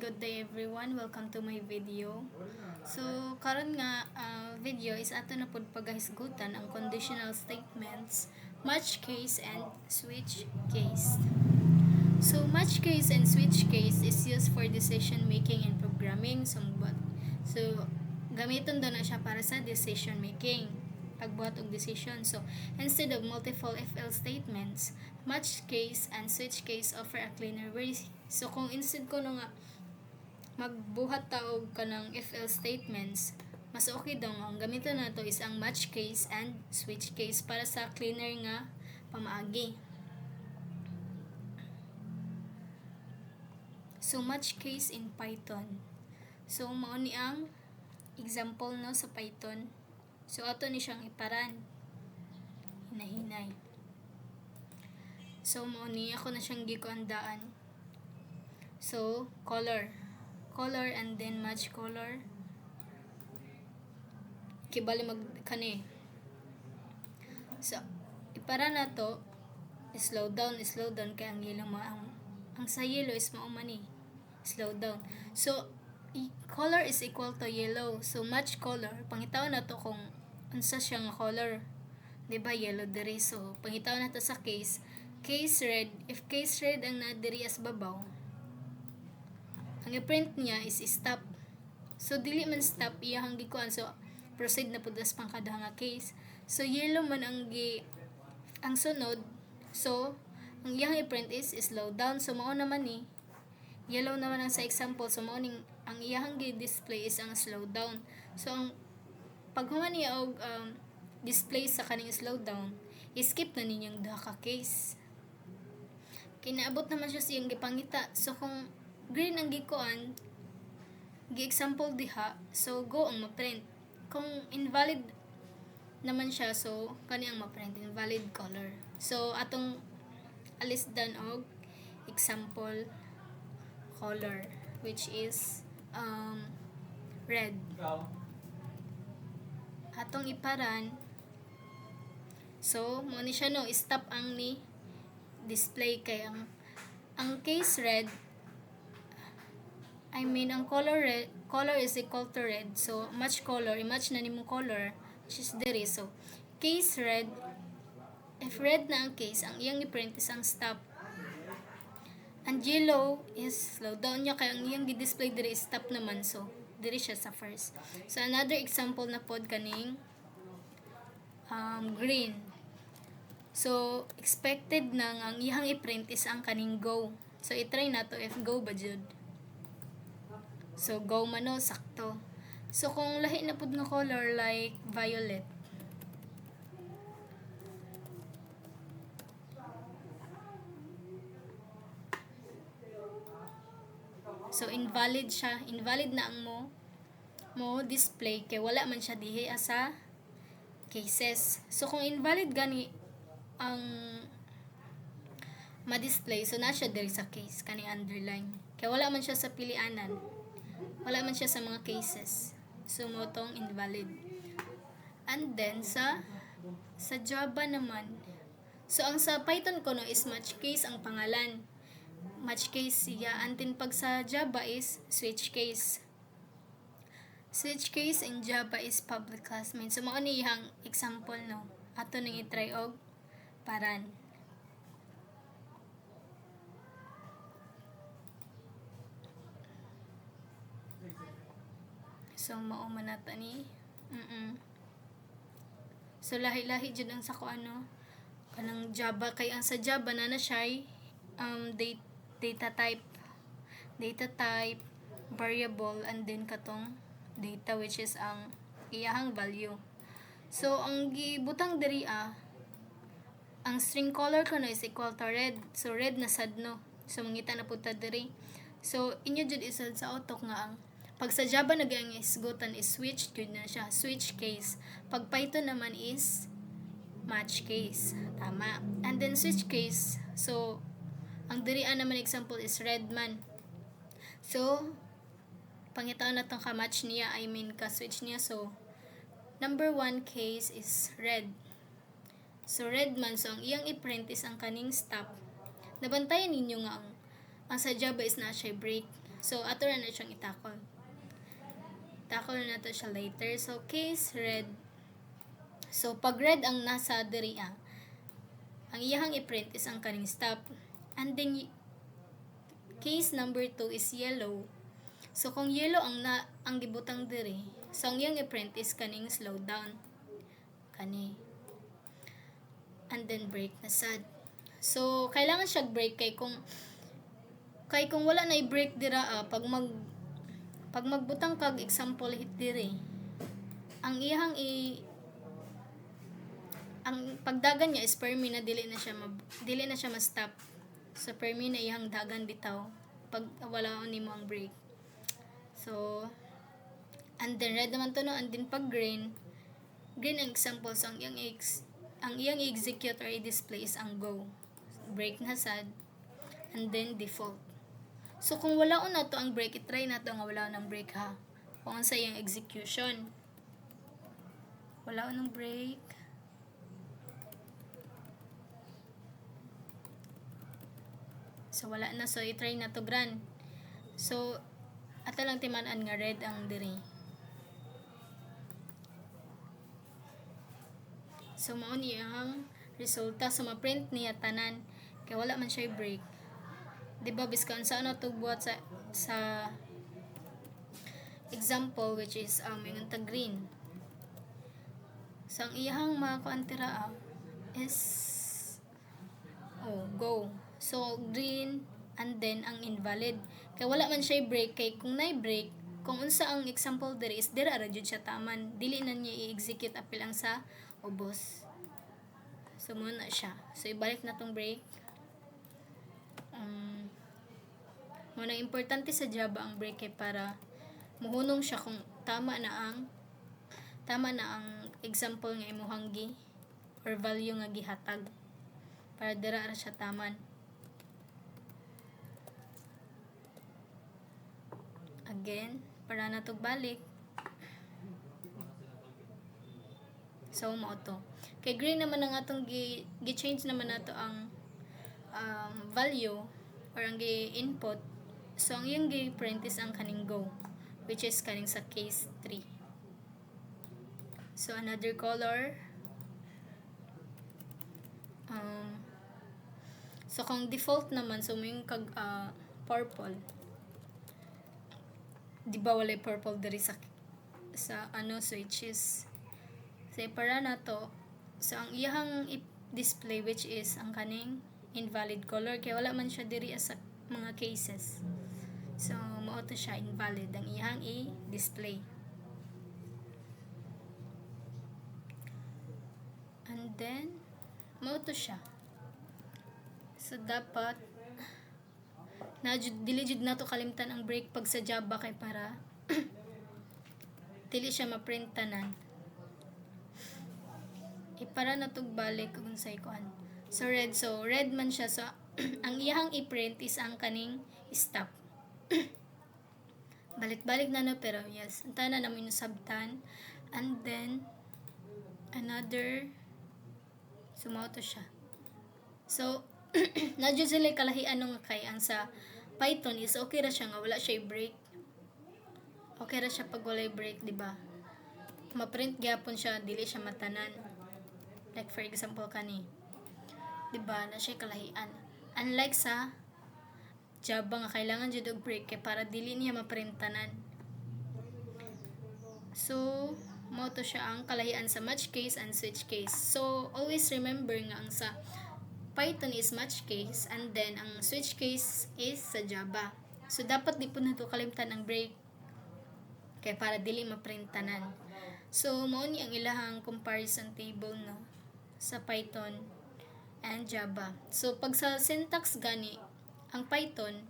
good day everyone. Welcome to my video. So, karon nga video is ato na pud pagahisgutan ang conditional statements, match case and switch case. So, match case and switch case is used for decision making and programming. So, gamiton daw na siya para sa decision making, pagbuhat og decision. So, instead of multiple if else statements, match case and switch case offer a cleaner way. So, kung instead ko nga magbuhat ta og kanang if else statements, mas okay daw nga ang gamiton nato is ang match case and switch case para sa cleaner nga pamaagi. So, match case in Python. So, mao ni ang example no sa Python. So, ato ni siyang iparan. Hinahinay. So, mao ni ako na siyang gikuandaan. So, color and then match color. Kibali kani. So, ipara na to, slow down kay ang yellow ang sa yellow is maumani. Slow down. So, color is equal to yellow. So, match color. Pangitaw na to kung unsa siya nga color. Diba, yellow diri. So, pangitaw na to sa case. Case red. If case red ang nadiri as babaw, ang i-print niya is stop. So, dili man stop, iyahang gikuan. So, proceed na pudas pang kada nga case. So, yellow man ang sunod. So, ang iyahang i-print is slow down. So, mao naman ni yellow naman ang sa example. So, mao ning ang iyahang gi-display is ang slow down. So, ang paghuman niya og display sa kaning slow down, skip na ninyong duha ka case. Kinaabot naman siya siyang gipangita. So, kung green ang gikuan, gi-example diha, so go ang ma-print. Kung invalid naman siya, so kani ang ma-print, invalid color. So, atong alisdan og example color, which is red. Atong iparan, so mo ni siya no, stop ang ni display kay ang case red, ang color is equal to red. So, match color, i-match na nimong color, which is diri. So, case red, if red na ang case, ang iyang i-print is ang stop. Ang yellow is slow down niya, kaya ang iyang di-display diri is stop naman. So, diri siya sa first. So, another example na pod kaning green. So, expected na ang iyang i-print is ang kaning go. So, i-try na to if go ba jud. So, go man no, sakto. So, kung lahi na pud nga color like violet, so invalid siya. Invalid na ang mo display kay wala man siya dihi asa cases. So, kung invalid gani ang ma-display, so na siya diri sa case kaning underline. Kay wala man siya sa pilianan. Wala man siya sa mga cases. So, mo tong invalid. And then, sa Java naman, so, ang sa Python ko no is match case ang pangalan. Match case siya. And then, pag sa Java is switch case. Switch case in Java is public class main. So, mao ni ihang example no. Ato ning i-try og paran. So, mao man nata ni. So, lahi-lahi jud ang sa ko kanang Java, kay ang sa Java na siya data type, variable, and then katong data, which is ang iyahang value. So, ang gibutang diri ang string color ko no is equal to red. So, red na sad no. So, mangita na punta diri. So, inyo jud isad sa utok nga pag sa Java ang isgutan is switch, jud na siya, switch case. Pag Python naman is match case. Tama. And then switch case. So, ang dirian naman example is red man. So, pangitaw na tong ka-match niya, ka-switch niya. So, number 1 case is red. So, red man. So, ang iyang i-print is ang kaning stop. Nabantayan ninyo nga ang sa Java is na siya break. So ato ra na siyang itakol. Tackle na to siya later. So case red. So pag red ang nasa diri ang iyahang i-print is ang kaning stop. And then case number 2 is yellow. So kung yellow ang gibutang diri, so ang iyang i-print is kaning slow down. Kani. And then break na sad. So kailangan siya break kay kung wala na i-break dira pag magbutang kag example hit diri, ang iyahang ang pagdagan niya is permi na dili na siya ma-stop. So permi na iyang dagan bitaw pag wala nimo ang break. So and then red naman to no, and then pag green ang examples ang iyang i-execute or i-display is ang go, break na sad, and then default. So kung wala na to ang break, i-try na to nga wala nang break ha. Kung sa iyang execution wala nang break, so wala na, so i-try na to gran. So ato lang timan-an nga red ang diri. So mao ni ang resulta. So ma-print niya tanan kay wala man siya break. Diba biskan sa ano to buhat sa example which is yung tag green. So ang iyang mga kuantira is go. So green and then ang invalid. Kay wala man siya break, kay kung nay break, kung unsa ang example diri is dira ra jud siya taman. Dili na niya i-execute apil ang sa ubos. So muna siya. So ibalik na tong break. Muna importante sa Java ang break kay para muhunong siya kung tama na ang example nga imuhang or value nga gihatag para dira ra siya taman. Again, para na to balik. So mao to. Kay green naman ang atong gi-change naman nato ang value or ang gi-input. So ang iyang gi-print is ang kaning go, which is kaning sa case 3. So another color. So kung default naman, so may yung purple. Di ba walay purple diri sa switches. So para na to, so ang iyang display which is ang kaning invalid color kay wala man siya diri sa mga cases. So mao to siya invalid ang iyang i-display. And then mao to siya. So dapat dili jud nato kalimtan ang break pag sa Java kay para dili siya ma-print tanan. Para na tog balik kung sa ikuan. So red man siya, so ang iyang i-print is ang kaning stop. Balik-balik na no, pero yes, anta na namin sabtan. And then another, sumato siya. So nadyo sila kalahian nga kay ang sa Python is okay ra siya nga wala siya break. Okay ra siya pag walay break, di ba? Ma-print gyapon siya, dili siya matanan. Like for example kani, di ba, na siya kalahian. Unlike sa Java nga kailangan jud og break kay para dili niya ma-printanan. So mao to siya ang kalahian sa match case and switch case. So always remember nga ang sa Python is match case and then ang switch case is sa Java. So dapat di po nato kalimtan ang break kay para dili ma-printanan. So mao ni ang ilahang comparison table no sa Python and Java. So pag sa syntax gani ang Python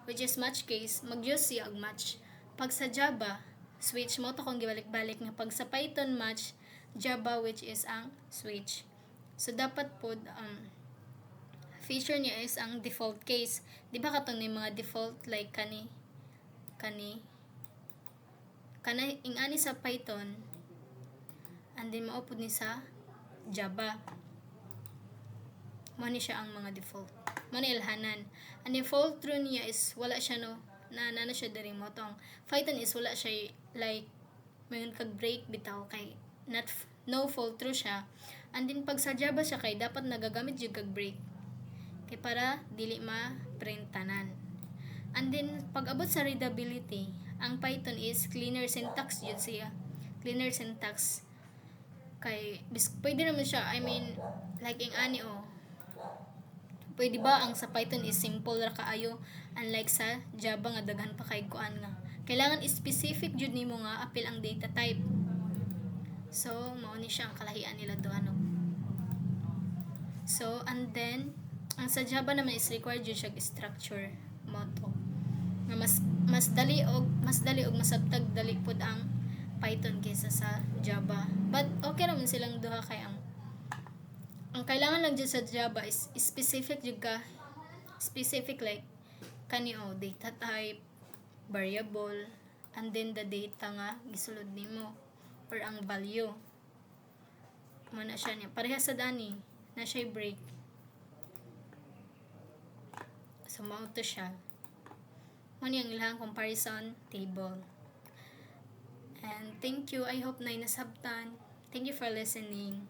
which is match case mag-use siya og match. Pag sa Java switch, mo to kung gibalik-balik nga pag sa Python match, Java which is ang switch. So dapat po feature niya is ang default case. Di ba katong ni mga default like kani ingani sa Python and then maupod ni sa Java. Mao ni siya ang mga default. Mao ni ilhanan. Ang default rule niya is wala siya na siya diri mo tong Python is wala siya like mayon kag break bitaw kay no fall through siya. And then pag sa Java siya kay dapat nagagamit jud kag break kay para dili ma-print tanan. And then pag abot sa readability, ang Python is cleaner syntax jud siya. Cleaner syntax kay pwede naman siya, I mean like ing ani pwede ba ang sa Python is simple ra kaayo, unlike sa Java nga daghan pa kay kuan nga kailangan specific jud nimo nga apil ang data type. So mao ni siya ang kalahian nila do ano. So and then ang sa Java naman is required jud siya structure mo to nga mas dali og masabtag dali pud ang Python kaysa sa Java. But okay naman silang duha kay ang kailangan lang dyan sa Java is specific jud ka, specific like kani data type, variable, and then the data nga gisulod nimo or ang value mo na siya niya pareha sa dani na siya break. So mao to siya mo ni ang ilang comparison table. And thank you, I hope na nasabtan. Thank you for listening.